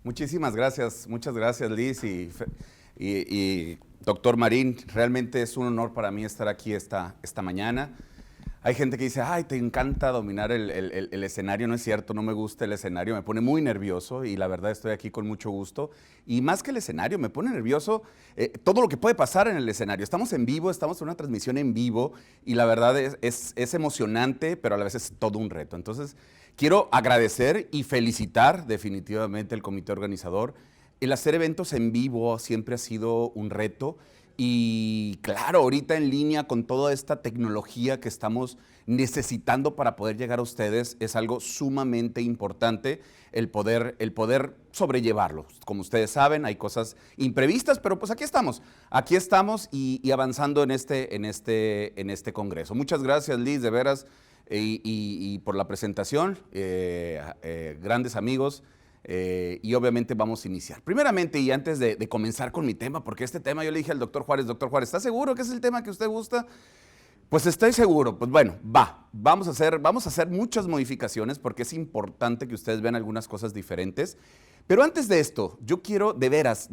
muchas gracias Liz y doctor Marín. Realmente es un honor para mí estar aquí esta mañana. Hay gente que dice, ay, te encanta dominar el escenario. No es cierto, no me gusta el escenario, me pone muy nervioso y la verdad estoy aquí con mucho gusto. Y más que el escenario, me pone nervioso todo lo que puede pasar en el escenario. Estamos en vivo, estamos en una transmisión en vivo y la verdad es emocionante, pero a la vez es todo un reto. Entonces, quiero agradecer y felicitar definitivamente al comité organizador. El hacer eventos en vivo siempre ha sido un reto. Y claro, ahorita en línea con toda esta tecnología que estamos necesitando para poder llegar a ustedes, es algo sumamente importante el poder sobrellevarlo. Como ustedes saben, hay cosas imprevistas, pero pues aquí estamos y avanzando en este congreso. Muchas gracias, Liz, de veras, y por la presentación, grandes amigos. Y obviamente vamos a iniciar. Primeramente, y antes de comenzar con mi tema, porque este tema yo le dije al doctor Juárez, ¿está seguro que es el tema que usted gusta? Pues estoy seguro, pues bueno, vamos a hacer muchas modificaciones porque es importante que ustedes vean algunas cosas diferentes. Pero antes de esto, yo quiero de veras,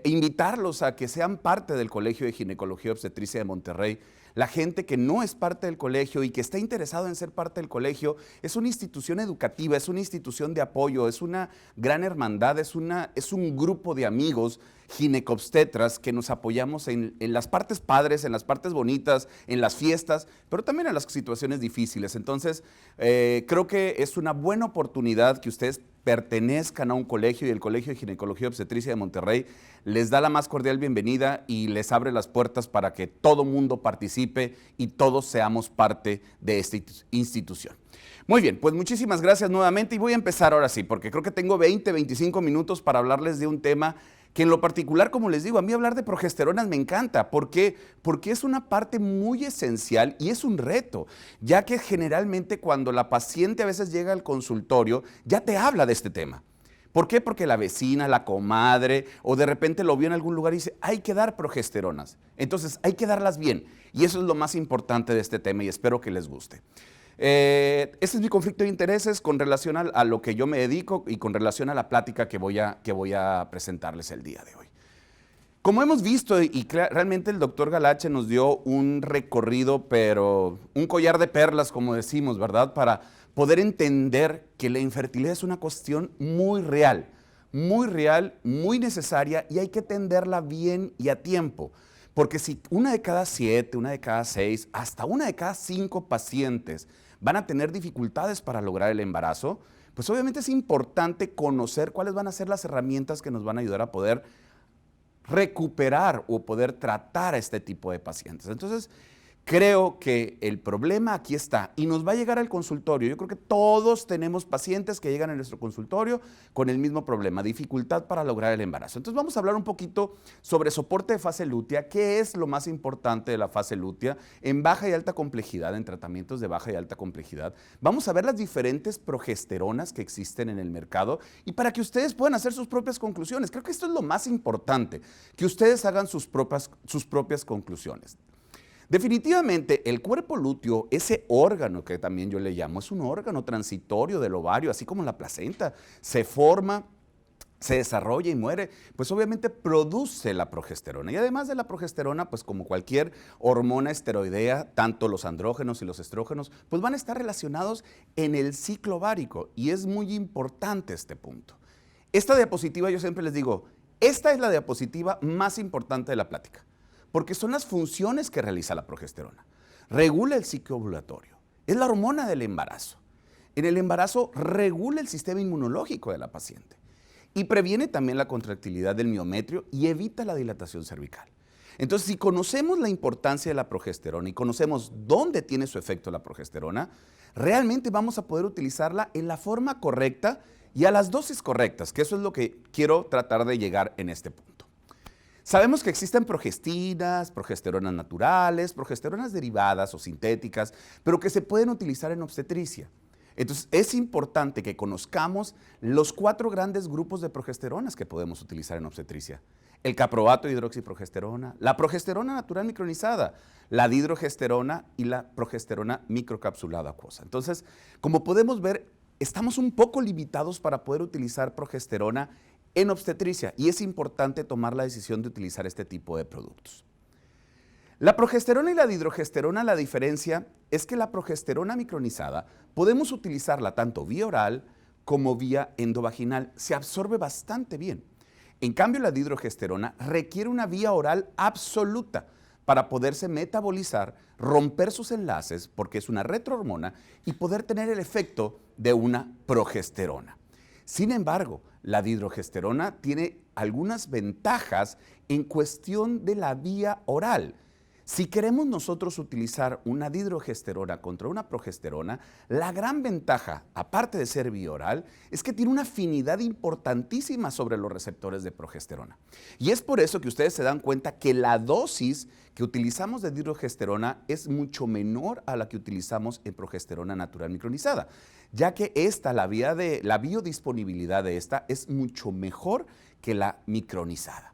invitarlos a que sean parte del Colegio de Ginecología y Obstetricia de Monterrey. La gente que no es parte del colegio y que está interesado en ser parte del colegio, es una institución educativa, es una institución de apoyo, es una gran hermandad, es un grupo de amigos ginecobstetras que nos apoyamos en las partes padres, en las partes bonitas, en las fiestas, pero también en las situaciones difíciles. Entonces, creo que es una buena oportunidad que ustedes pertenezcan a un colegio, y el Colegio de Ginecología y Obstetricia de Monterrey les da la más cordial bienvenida y les abre las puertas para que todo mundo participe y todos seamos parte de esta institución. Muy bien, pues muchísimas gracias nuevamente y voy a empezar ahora sí, porque creo que tengo 25 minutos para hablarles de un tema que en lo particular, como les digo, a mí hablar de progesteronas me encanta. ¿Por qué? Porque es una parte muy esencial y es un reto, ya que generalmente cuando la paciente a veces llega al consultorio, ya te habla de este tema. ¿Por qué? Porque la vecina, la comadre, o de repente lo vio en algún lugar y dice, hay que dar progesteronas. Entonces, hay que darlas bien. Y eso es lo más importante de este tema y espero que les guste. Este es mi conflicto de intereses con relación a lo que yo me dedico y con relación a la plática que voy a presentarles el día de hoy. Como hemos visto, y realmente el doctor Galache nos dio un recorrido, pero un collar de perlas, como decimos, ¿verdad? Para poder entender que la infertilidad es una cuestión muy real, muy necesaria y hay que atenderla bien y a tiempo. Porque si una de cada 7, una de cada 6, hasta una de cada 5 pacientes van a tener dificultades para lograr el embarazo, pues obviamente es importante conocer cuáles van a ser las herramientas que nos van a ayudar a poder recuperar o poder tratar a este tipo de pacientes. Entonces, creo que el problema aquí está y nos va a llegar al consultorio. Yo creo que todos tenemos pacientes que llegan a nuestro consultorio con el mismo problema, dificultad para lograr el embarazo. Entonces vamos a hablar un poquito sobre soporte de fase lútea, qué es lo más importante de la fase lútea en baja y alta complejidad, en tratamientos de baja y alta complejidad. Vamos a ver las diferentes progesteronas que existen en el mercado y para que ustedes puedan hacer sus propias conclusiones. Creo que esto es lo más importante, que ustedes hagan sus propias conclusiones. Definitivamente el cuerpo lúteo, ese órgano que también yo le llamo, es un órgano transitorio del ovario, así como la placenta, se forma, se desarrolla y muere, pues obviamente produce la progesterona. Y además de la progesterona, pues como cualquier hormona esteroidea, tanto los andrógenos y los estrógenos, pues van a estar relacionados en el ciclo ovárico y es muy importante este punto. Esta diapositiva yo siempre les digo, esta es la diapositiva más importante de la plática, porque son las funciones que realiza la progesterona. Regula el ciclo ovulatorio, es la hormona del embarazo. En el embarazo regula el sistema inmunológico de la paciente y previene también la contractilidad del miometrio y evita la dilatación cervical. Entonces, si conocemos la importancia de la progesterona y conocemos dónde tiene su efecto la progesterona, realmente vamos a poder utilizarla en la forma correcta y a las dosis correctas, que eso es lo que quiero tratar de llegar en este punto. Sabemos que existen progestinas, progesteronas naturales, progesteronas derivadas o sintéticas, pero que se pueden utilizar en obstetricia. Entonces, es importante que conozcamos los 4 grandes grupos de progesteronas que podemos utilizar en obstetricia. El caproato de hidroxiprogesterona, la progesterona natural micronizada, la dihidrogesterona y la progesterona microcapsulada acuosa. Entonces, como podemos ver, estamos un poco limitados para poder utilizar progesterona en obstetricia y es importante tomar la decisión de utilizar este tipo de productos. La progesterona y la dihidrogesterona, la diferencia es que la progesterona micronizada podemos utilizarla tanto vía oral como vía endovaginal. Se absorbe bastante bien. En cambio, la dihidrogesterona requiere una vía oral absoluta para poderse metabolizar, romper sus enlaces, porque es una retrohormona, y poder tener el efecto de una progesterona. Sin embargo, la dihidrogesterona tiene algunas ventajas en cuestión de la vía oral. Si queremos nosotros utilizar una dihidrogesterona contra una progesterona, la gran ventaja, aparte de ser vía oral, es que tiene una afinidad importantísima sobre los receptores de progesterona. Y es por eso que ustedes se dan cuenta que la dosis que utilizamos de dihidrogesterona es mucho menor a la que utilizamos en progesterona natural micronizada, ya que la biodisponibilidad de esta es mucho mejor que la micronizada.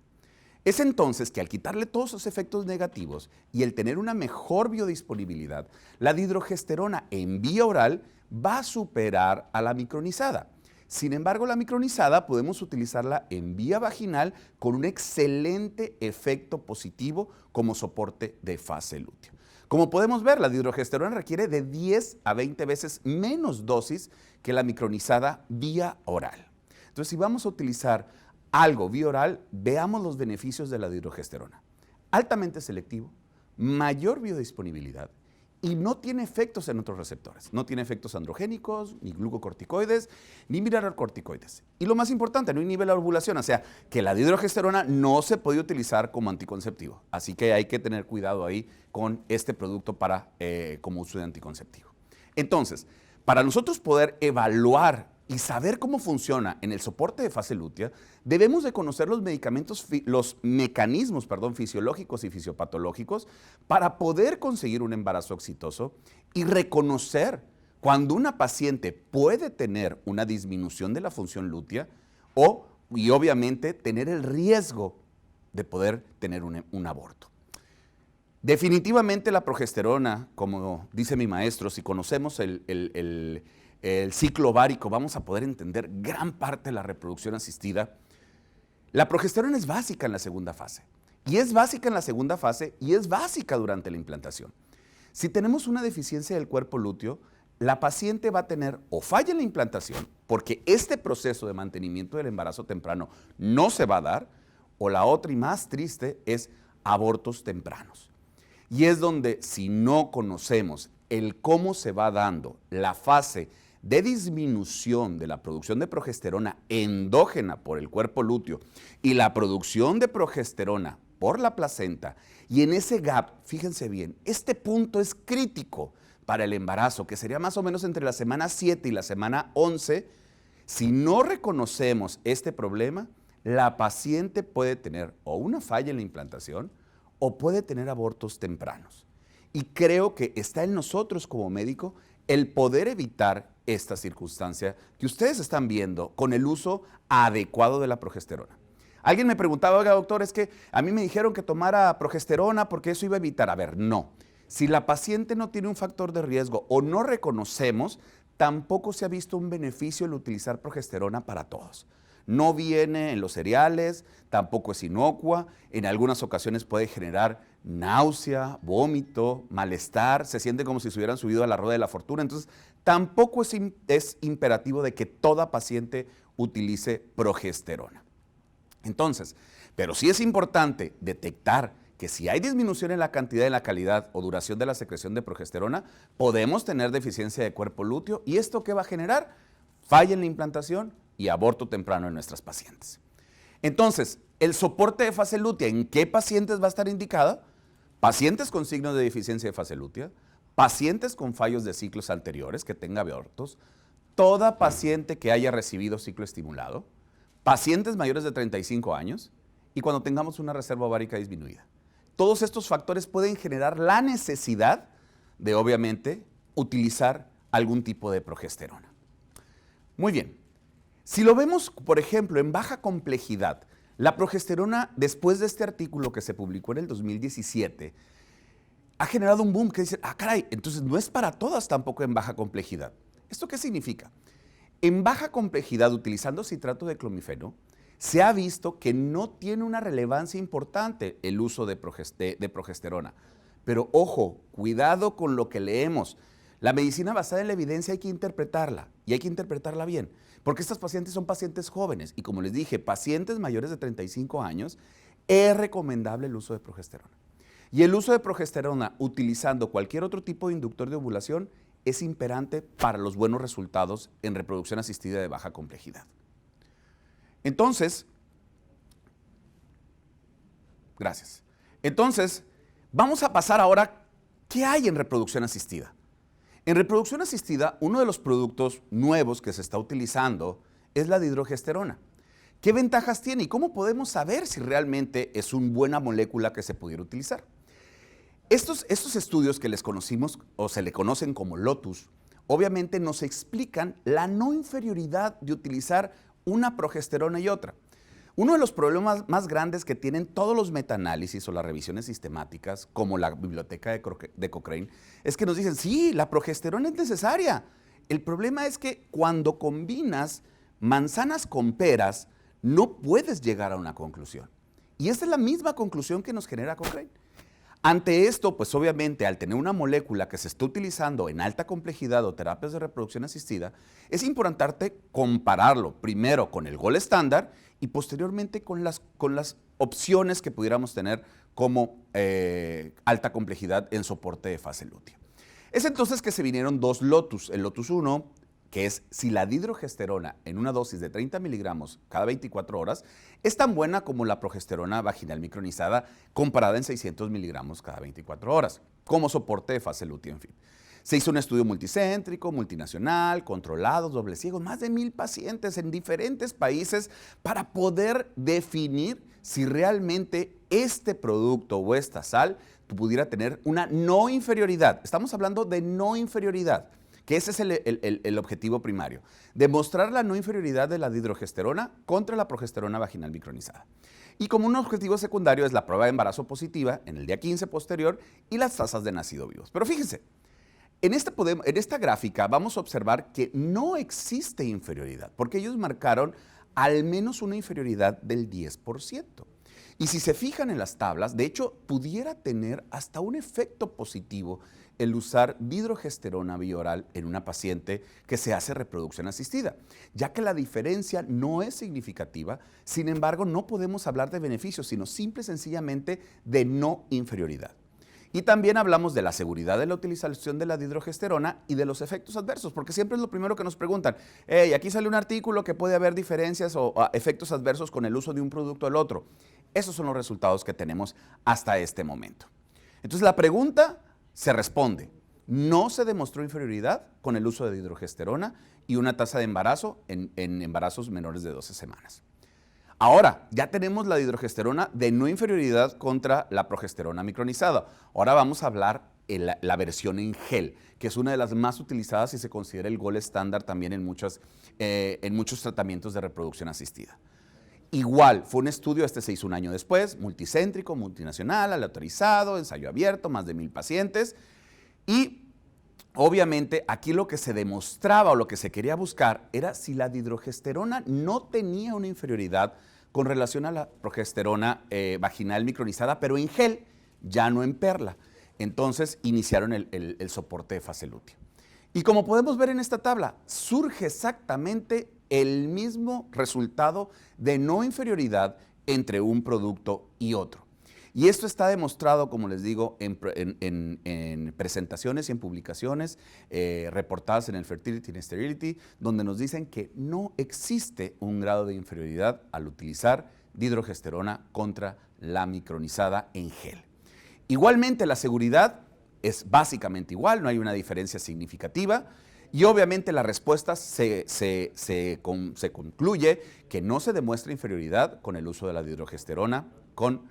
Es entonces que al quitarle todos esos efectos negativos y el tener una mejor biodisponibilidad, la dihidrogesterona en vía oral va a superar a la micronizada. Sin embargo, la micronizada podemos utilizarla en vía vaginal con un excelente efecto positivo como soporte de fase lútea. Como podemos ver, la dihidrogesterona requiere de 10 a 20 veces menos dosis que la micronizada vía oral. Entonces, si vamos a utilizar algo vía oral, veamos los beneficios de la dihidrogesterona. Altamente selectivo, mayor biodisponibilidad y no tiene efectos en otros receptores. No tiene efectos androgénicos, ni glucocorticoides, ni mineralocorticoides. Y lo más importante, no inhibe la ovulación, o sea, que la dihidrogesterona no se puede utilizar como anticonceptivo. Así que hay que tener cuidado ahí con este producto como uso de anticonceptivo. Entonces, para nosotros poder evaluar y saber cómo funciona en el soporte de fase lútea, debemos de conocer los mecanismos fisiológicos y fisiopatológicos para poder conseguir un embarazo exitoso y reconocer cuando una paciente puede tener una disminución de la función lútea y obviamente tener el riesgo de poder tener un aborto. Definitivamente la progesterona, como dice mi maestro, si conocemos el ciclo ovárico, vamos a poder entender gran parte de la reproducción asistida. La progesterona es básica en la segunda fase. Y es básica en la segunda fase y es básica durante la implantación. Si tenemos una deficiencia del cuerpo lúteo, la paciente va a tener o falla en la implantación, porque este proceso de mantenimiento del embarazo temprano no se va a dar, o la otra y más triste es abortos tempranos. Y es donde, si no conocemos el cómo se va dando la fase de disminución de la producción de progesterona endógena por el cuerpo lúteo y la producción de progesterona por la placenta, y en ese gap, fíjense bien, este punto es crítico para el embarazo, que sería más o menos entre la semana 7 y la semana 11, si no reconocemos este problema, la paciente puede tener o una falla en la implantación o puede tener abortos tempranos. Y creo que está en nosotros como médico el poder evitar esta circunstancia que ustedes están viendo con el uso adecuado de la progesterona. Alguien me preguntaba, oiga doctor, es que a mí me dijeron que tomara progesterona porque eso iba a evitar. A ver, no. Si la paciente no tiene un factor de riesgo o no reconocemos, tampoco se ha visto un beneficio el utilizar progesterona para todos. No viene en los cereales, tampoco es inocua, en algunas ocasiones puede generar náusea, vómito, malestar, se siente como si se hubieran subido a la rueda de la fortuna. Entonces, tampoco es imperativo de que toda paciente utilice progesterona. Entonces, pero sí es importante detectar que si hay disminución en la cantidad, en la calidad o duración de la secreción de progesterona, podemos tener deficiencia de cuerpo lúteo. ¿Y esto qué va a generar? Falla en la implantación y aborto temprano en nuestras pacientes. Entonces, el soporte de fase lútea, ¿en qué pacientes va a estar indicada? Pacientes con signos de deficiencia de fase lútea, pacientes con fallos de ciclos anteriores que tenga abortos, toda paciente que haya recibido ciclo estimulado, pacientes mayores de 35 años y cuando tengamos una reserva ovárica disminuida. Todos estos factores pueden generar la necesidad de, obviamente, utilizar algún tipo de progesterona. Muy bien. Si lo vemos, por ejemplo, en baja complejidad, la progesterona, después de este artículo que se publicó en el 2017, ha generado un boom que dice, ah, caray, entonces no es para todas tampoco en baja complejidad. ¿Esto qué significa? En baja complejidad, utilizando citrato de clomifeno, se ha visto que no tiene una relevancia importante el uso de progesterona. Pero ojo, cuidado con lo que leemos. La medicina basada en la evidencia hay que interpretarla y hay que interpretarla bien, porque estas pacientes son pacientes jóvenes y como les dije, pacientes mayores de 35 años, es recomendable el uso de progesterona. Y el uso de progesterona utilizando cualquier otro tipo de inductor de ovulación es imperante para los buenos resultados en reproducción asistida de baja complejidad. Entonces, gracias. Entonces, vamos a pasar ahora, ¿qué hay en reproducción asistida? En reproducción asistida, uno de los productos nuevos que se está utilizando es la dihidrogesterona. ¿Qué ventajas tiene y cómo podemos saber si realmente es una buena molécula que se pudiera utilizar? Estos estudios que les conocimos o se le conocen como LOTUS, obviamente nos explican la no inferioridad de utilizar una progesterona y otra. Uno de los problemas más grandes que tienen todos los metaanálisis o las revisiones sistemáticas, como la biblioteca de Cochrane, es que nos dicen, sí, la progesterona es necesaria. El problema es que cuando combinas manzanas con peras, no puedes llegar a una conclusión. Y esta es la misma conclusión que nos genera Cochrane. Ante esto, pues obviamente, al tener una molécula que se está utilizando en alta complejidad o terapias de reproducción asistida, es importante compararlo primero con el gold estándar y posteriormente con las opciones que pudiéramos tener como alta complejidad en soporte de fase lútea. Es entonces que se vinieron dos LOTUS. El LOTUS 1, que es si la dihidrogesterona en una dosis de 30 miligramos cada 24 horas es tan buena como la progesterona vaginal micronizada comparada en 600 miligramos cada 24 horas, como soporte de fase lútea, en fin. Se hizo un estudio multicéntrico, multinacional, controlados, doble ciegos, más de 1000 pacientes en diferentes países para poder definir si realmente este producto o esta sal pudiera tener una no inferioridad. Estamos hablando de no inferioridad, que ese es el objetivo primario, demostrar la no inferioridad de la dihidrogesterona contra la progesterona vaginal micronizada. Y como un objetivo secundario es la prueba de embarazo positiva en el día 15 posterior y las tasas de nacido vivos. Pero fíjense, en esta gráfica vamos a observar que no existe inferioridad, porque ellos marcaron al menos una inferioridad del 10%. Y si se fijan en las tablas, de hecho, pudiera tener hasta un efecto positivo el usar dihidrogesterona bioral en una paciente que se hace reproducción asistida, ya que la diferencia no es significativa. Sin embargo, no podemos hablar de beneficios, sino simple y sencillamente de no inferioridad. Y también hablamos de la seguridad de la utilización de la dihidrogesterona y de los efectos adversos, porque siempre es lo primero que nos preguntan. Hey, aquí sale un artículo que puede haber diferencias o efectos adversos con el uso de un producto al otro. Esos son los resultados que tenemos hasta este momento. Entonces la pregunta se responde. No se demostró inferioridad con el uso de dihidrogesterona y una tasa de embarazo en embarazos menores de 12 semanas. Ahora, ya tenemos la dihidrogesterona de no inferioridad contra la progesterona micronizada. Ahora vamos a hablar de la versión en gel, que es una de las más utilizadas y se considera el gold estándar también en muchos tratamientos de reproducción asistida. Igual, fue un estudio, se hizo un año después, multicéntrico, multinacional, aleatorizado, ensayo abierto, más de 1000 pacientes. Y obviamente aquí lo que se demostraba o lo que se quería buscar era si la dihidrogesterona no tenía una inferioridad con relación a la progesterona vaginal micronizada, pero en gel, ya no en perla. Entonces iniciaron el soporte de fase lútea. Y como podemos ver en esta tabla, surge exactamente el mismo resultado de no inferioridad entre un producto y otro. Y esto está demostrado, como les digo, en presentaciones y en publicaciones reportadas en el Fertility and Sterility, donde nos dicen que no existe un grado de inferioridad al utilizar dihidrogesterona contra la micronizada en gel. Igualmente, la seguridad es básicamente igual, no hay una diferencia significativa. Y obviamente la respuesta se concluye que no se demuestra inferioridad con el uso de la dihidrogesterona con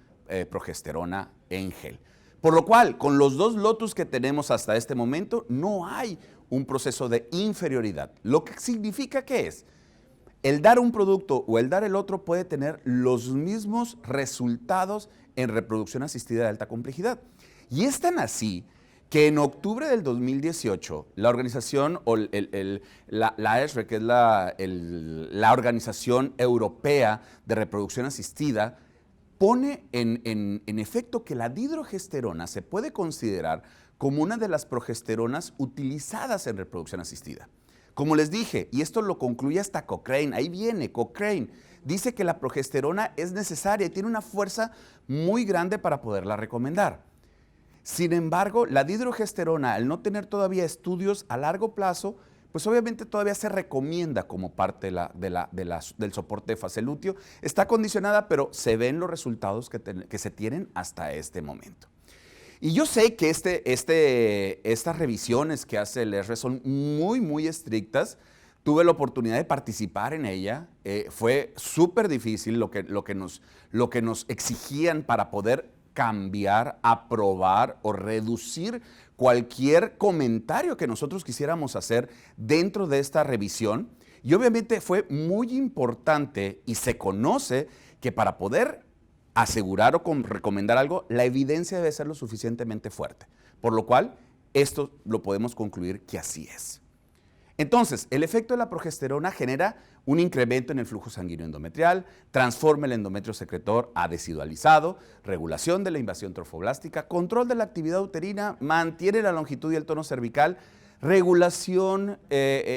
progesterona en gel. Por lo cual, con los dos LOTUS que tenemos hasta este momento, no hay un proceso de inferioridad. Lo que significa que es, el dar un producto o el dar el otro puede tener los mismos resultados en reproducción asistida de alta complejidad. Y es tan así que en octubre del 2018 la organización, o la ESRE, que es la Organización Europea de Reproducción Asistida, pone en efecto que la dihidrogesterona se puede considerar como una de las progesteronas utilizadas en reproducción asistida. Como les dije, y esto lo concluye hasta Cochrane, ahí viene Cochrane, dice que la progesterona es necesaria y tiene una fuerza muy grande para poderla recomendar. Sin embargo, la dihidrogesterona, al no tener todavía estudios a largo plazo, pues obviamente todavía se recomienda como parte del soporte de fase lúteo. Está condicionada, pero se ven los resultados que se tienen hasta este momento. Y yo sé que estas revisiones que hace el ESRE son muy estrictas. Tuve la oportunidad de participar en ella. Fue súper difícil lo que nos exigían para poder cambiar, aprobar o reducir cualquier comentario que nosotros quisiéramos hacer dentro de esta revisión. Y obviamente fue muy importante y se conoce que para poder asegurar o recomendar algo, la evidencia debe ser lo suficientemente fuerte. Por lo cual, esto lo podemos concluir que así es. Entonces, el efecto de la progesterona genera un incremento en el flujo sanguíneo endometrial, transforma el endometrio secretor a desidualizado, regulación de la invasión trofoblástica, control de la actividad uterina, mantiene la longitud y el tono cervical, regulación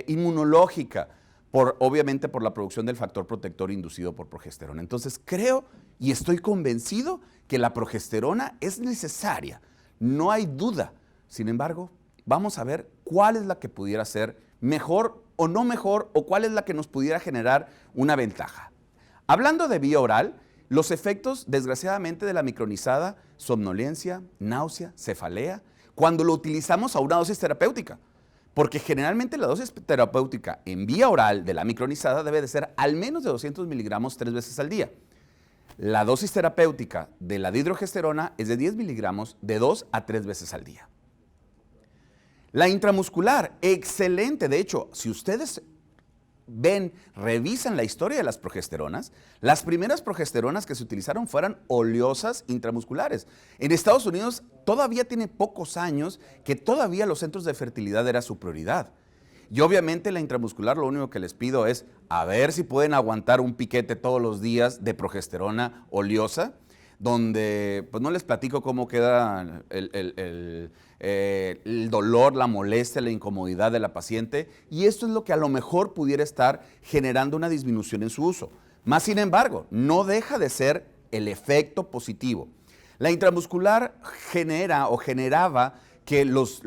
inmunológica, obviamente por la producción del factor protector inducido por progesterona. Entonces, creo y estoy convencido que la progesterona es necesaria, no hay duda. Sin embargo, vamos a ver cuál es la que pudiera ser mejor o no mejor, o cuál es la que nos pudiera generar una ventaja. Hablando de vía oral, los efectos, desgraciadamente, de la micronizada, somnolencia, náusea, cefalea, cuando lo utilizamos a una dosis terapéutica. Porque generalmente la dosis terapéutica en vía oral de la micronizada debe de ser al menos de 200 miligramos 3 veces al día. La dosis terapéutica de la dihidrogesterona es de 10 miligramos de 2 a 3 veces al día. La intramuscular, excelente. De hecho, si ustedes revisan la historia de las progesteronas, las primeras progesteronas que se utilizaron fueron oleosas intramusculares. En Estados Unidos todavía tiene pocos años que todavía los centros de fertilidad era su prioridad. Y obviamente la intramuscular, lo único que les pido es a ver si pueden aguantar un piquete todos los días de progesterona oleosa, donde pues no les platico cómo queda el dolor, la molestia, la incomodidad de la paciente, y esto es lo que a lo mejor pudiera estar generando una disminución en su uso. Más sin embargo, no deja de ser el efecto positivo. La intramuscular generaba que los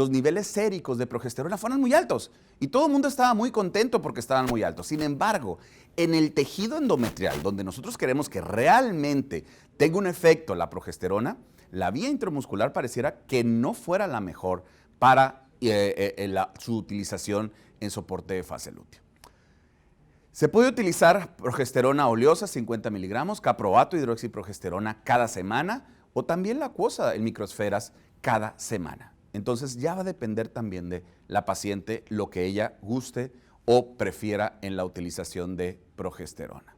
niveles séricos de progesterona fueran muy altos, y todo el mundo estaba muy contento porque estaban muy altos. Sin embargo, en el tejido endometrial, donde nosotros queremos que realmente tenga un efecto la progesterona, la vía intramuscular pareciera que no fuera la mejor para su utilización en soporte de fase lúteo. Se puede utilizar progesterona oleosa, 50 miligramos, caproato, hidroxiprogesterona cada semana, o también la acuosa en microesferas cada semana. Entonces ya va a depender también de la paciente lo que ella guste o prefiera en la utilización de progesterona.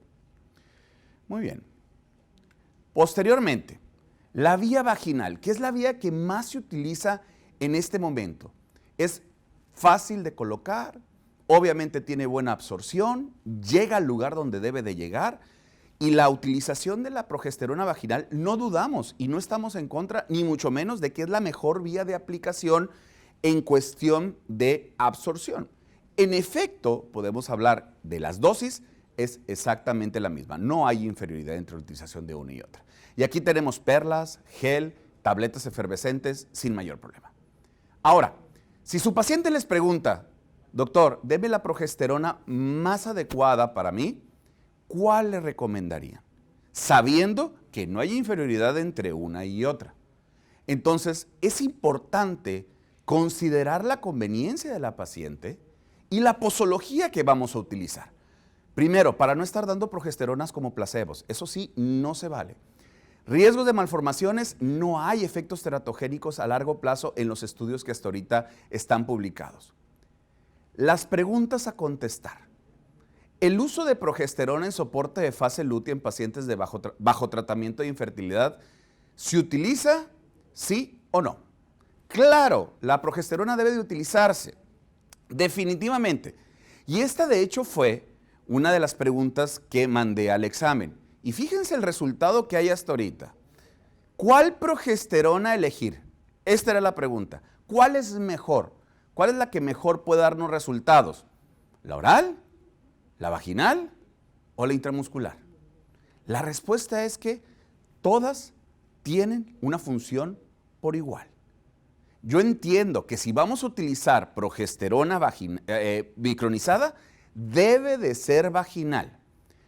Muy bien. Posteriormente, la vía vaginal, que es la vía que más se utiliza en este momento. Es fácil de colocar, obviamente tiene buena absorción, llega al lugar donde debe de llegar, y la utilización de la progesterona vaginal no dudamos y no estamos en contra, ni mucho menos de que es la mejor vía de aplicación en cuestión de absorción. En efecto, podemos hablar de las dosis, es exactamente la misma. No hay inferioridad entre la utilización de una y otra. Y aquí tenemos perlas, gel, tabletas efervescentes sin mayor problema. Ahora, si su paciente les pregunta, doctor, deme la progesterona más adecuada para mí, ¿cuál le recomendarían? Sabiendo que no hay inferioridad entre una y otra. Entonces, es importante considerar la conveniencia de la paciente y la posología que vamos a utilizar. Primero, para no estar dando progesteronas como placebos. Eso sí, no se vale. Riesgos de malformaciones, no hay efectos teratogénicos a largo plazo en los estudios que hasta ahorita están publicados. Las preguntas a contestar. El uso de progesterona en soporte de fase lútea en pacientes de bajo tratamiento de infertilidad, ¿se utiliza? ¿Sí o no? Claro, la progesterona debe de utilizarse, definitivamente. Y esta de hecho fue una de las preguntas que mandé al examen. Y fíjense el resultado que hay hasta ahorita. ¿Cuál progesterona elegir? Esta era la pregunta. ¿Cuál es mejor? ¿Cuál es la que mejor puede darnos resultados? ¿La oral? ¿La vaginal? ¿O la intramuscular? La respuesta es que todas tienen una función por igual. Yo entiendo que si vamos a utilizar progesterona micronizada, debe de ser vaginal.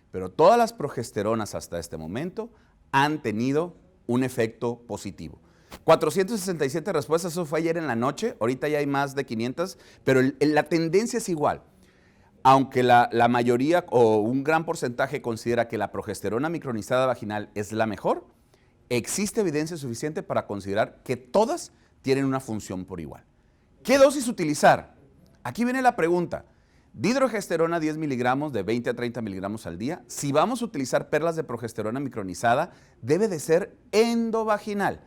Pero todas las progesteronas hasta este momento han tenido un efecto positivo. 467 respuestas, eso fue ayer en la noche, ahorita ya hay más de 500, pero la tendencia es igual. Aunque la mayoría o un gran porcentaje considera que la progesterona micronizada vaginal es la mejor, existe evidencia suficiente para considerar que todas tienen una función por igual. ¿Qué dosis utilizar? Aquí viene la pregunta. Dihidrogesterona 10 miligramos de 20 a 30 miligramos al día. Si vamos a utilizar perlas de progesterona micronizada, debe de ser endovaginal.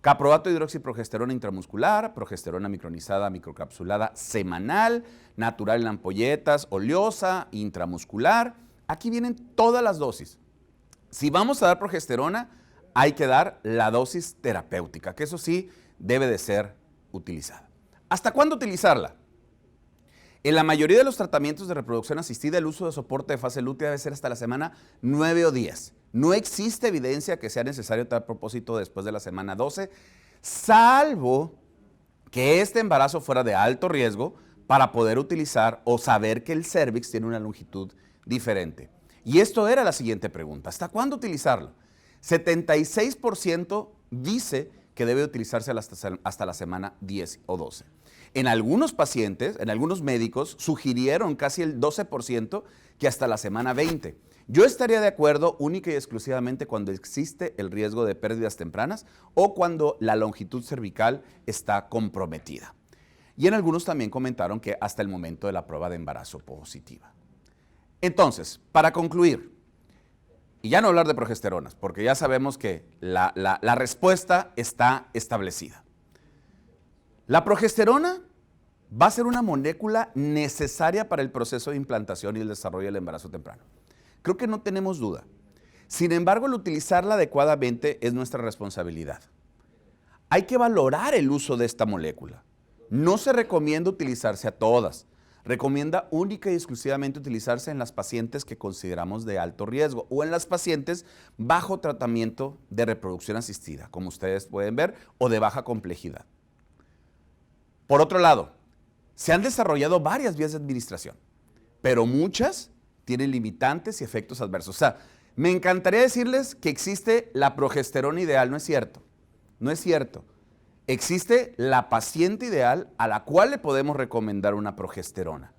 Caproato hidroxiprogesterona intramuscular, progesterona micronizada microcapsulada semanal, natural en ampolletas, oleosa, intramuscular. Aquí vienen todas las dosis. Si vamos a dar progesterona, hay que dar la dosis terapéutica, que eso sí debe de ser utilizada. ¿Hasta cuándo utilizarla? En la mayoría de los tratamientos de reproducción asistida, el uso de soporte de fase lútea debe ser hasta la semana 9 o 10. No existe evidencia que sea necesario tal propósito después de la semana 12, salvo que este embarazo fuera de alto riesgo para poder utilizar o saber que el cervix tiene una longitud diferente. Y esto era la siguiente pregunta, ¿hasta cuándo utilizarlo? 76% dice que debe utilizarse hasta la semana 10 o 12. En algunos pacientes, en algunos médicos, sugirieron casi el 12% que hasta la semana 20. Yo estaría de acuerdo única y exclusivamente cuando existe el riesgo de pérdidas tempranas o cuando la longitud cervical está comprometida. Y en algunos también comentaron que hasta el momento de la prueba de embarazo positiva. Entonces, para concluir, y ya no hablar de progesteronas, porque ya sabemos que la respuesta está establecida. La progesterona va a ser una molécula necesaria para el proceso de implantación y el desarrollo del embarazo temprano. Creo que no tenemos duda. Sin embargo, el utilizarla adecuadamente es nuestra responsabilidad. Hay que valorar el uso de esta molécula. No se recomienda utilizarse a todas. Recomienda única y exclusivamente utilizarse en las pacientes que consideramos de alto riesgo o en las pacientes bajo tratamiento de reproducción asistida, como ustedes pueden ver, o de baja complejidad. Por otro lado, se han desarrollado varias vías de administración, pero muchas tienen limitantes y efectos adversos. O sea, me encantaría decirles que existe la progesterona ideal, no es cierto. No es cierto. Existe la paciente ideal a la cual le podemos recomendar una progesterona.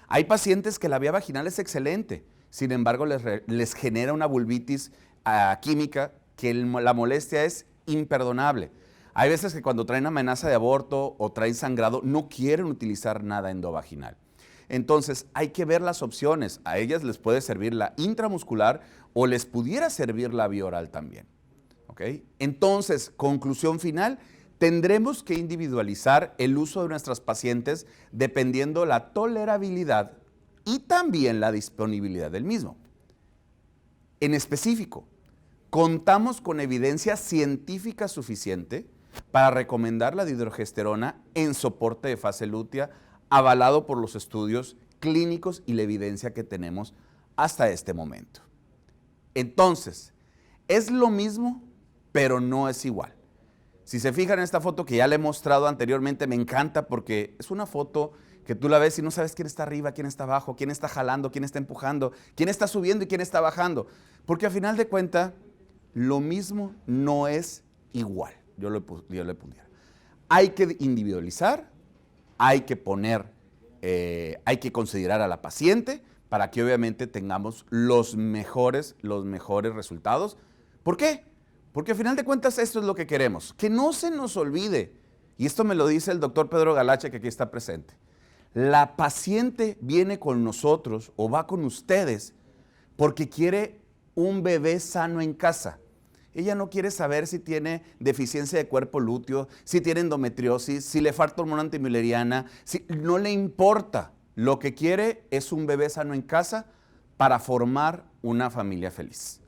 Hay pacientes que la vía vaginal es excelente, sin embargo les genera una vulvitis química que la molestia es imperdonable. Hay veces que cuando traen amenaza de aborto o traen sangrado no quieren utilizar nada endovaginal. Entonces hay que ver las opciones. A ellas les puede servir la intramuscular o les pudiera servir la vía oral también. ¿Okay? Entonces, conclusión final, tendremos que individualizar el uso de nuestras pacientes dependiendo la tolerabilidad y también la disponibilidad del mismo. En específico, contamos con evidencia científica suficiente para recomendar la dihidrogesterona en soporte de fase lútea, avalado por los estudios clínicos y la evidencia que tenemos hasta este momento. Entonces, es lo mismo, pero no es igual. Si se fijan en esta foto que ya le he mostrado anteriormente, me encanta porque es una foto que tú la ves y no sabes quién está arriba, quién está abajo, quién está jalando, quién está empujando, quién está subiendo y quién está bajando. Porque a final de cuentas, lo mismo no es igual. Yo le pondría. Hay que individualizar, hay que hay que considerar a la paciente para que obviamente tengamos los mejores resultados. ¿Por qué? Porque al final de cuentas esto es lo que queremos. Que no se nos olvide, y esto me lo dice el doctor Pedro Galache que aquí está presente, la paciente viene con nosotros o va con ustedes porque quiere un bebé sano en casa. Ella no quiere saber si tiene deficiencia de cuerpo lúteo, si tiene endometriosis, si le falta hormona antimülleriana, no le importa. Lo que quiere es un bebé sano en casa para formar una familia feliz.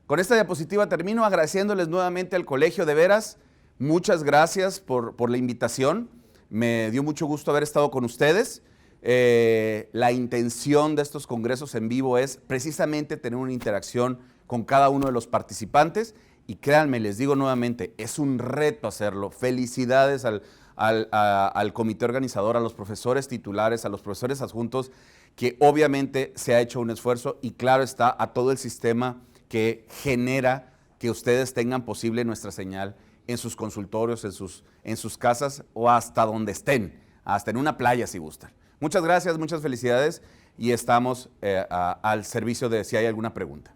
Con esta diapositiva termino agradeciéndoles nuevamente al colegio, de veras, muchas gracias por la invitación. Me dio mucho gusto haber estado con ustedes. La intención de estos congresos en vivo es precisamente tener una interacción con cada uno de los participantes y créanme, les digo nuevamente, es un reto hacerlo. Felicidades al comité organizador, a los profesores titulares, a los profesores adjuntos, que obviamente se ha hecho un esfuerzo y claro está a todo el sistema que genera que ustedes tengan posible nuestra señal en sus consultorios, en sus casas o hasta donde estén, hasta en una playa si gustan. Muchas gracias, muchas felicidades y estamos al servicio de si hay alguna pregunta.